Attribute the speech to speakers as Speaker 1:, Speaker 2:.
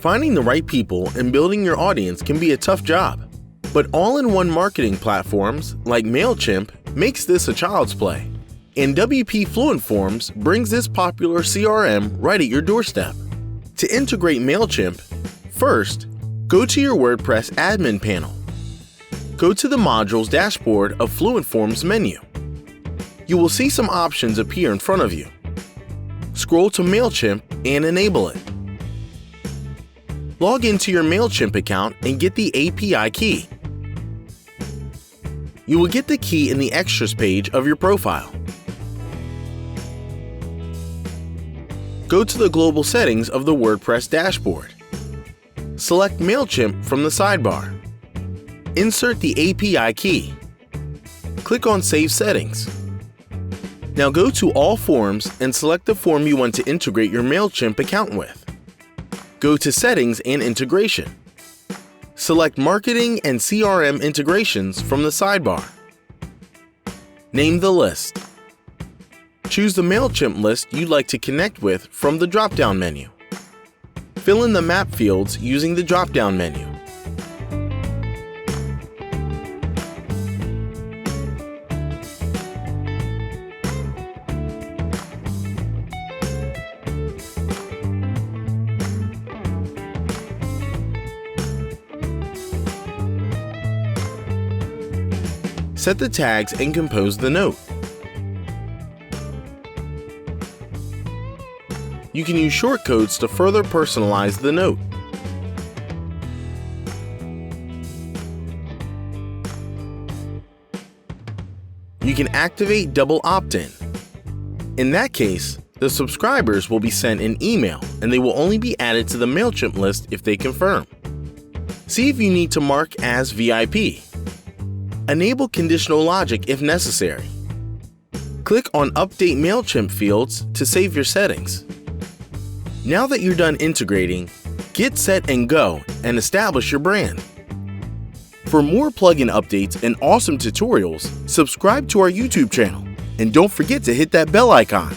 Speaker 1: Finding the right people and building your audience can be a tough job, but all-in-one marketing platforms like Mailchimp makes this a child's play. And WP Fluent Forms brings this popular CRM right at your doorstep. To integrate Mailchimp, first, go to your WordPress admin panel. Go to the Modules dashboard of Fluent Forms menu. You will see some options appear in front of you. Scroll to Mailchimp and enable it. Log into your Mailchimp account and get the API key. You will get the key in the Extras page of your profile. Go to the global settings of the WordPress dashboard. Select Mailchimp from the sidebar. Insert the API key. Click on Save Settings. Now go to All Forms and select the form you want to integrate your Mailchimp account with. Go to Settings and Integration. Select Marketing and CRM Integrations from the sidebar. Name the list. Choose the Mailchimp list you'd like to connect with from the drop-down menu. Fill in the map fields using the drop-down menu. Set the tags and compose the note. You can use shortcodes to further personalize the note. You can activate double opt-in. In that case, the subscribers will be sent an email and they will only be added to the Mailchimp list if they confirm. See if you need to mark as VIP. Enable conditional logic if necessary. Click on Update Mailchimp fields to save your settings. Now that you're done integrating, get set and go and establish your brand. For more plugin updates and awesome tutorials, subscribe to our YouTube channel and don't forget to hit that bell icon.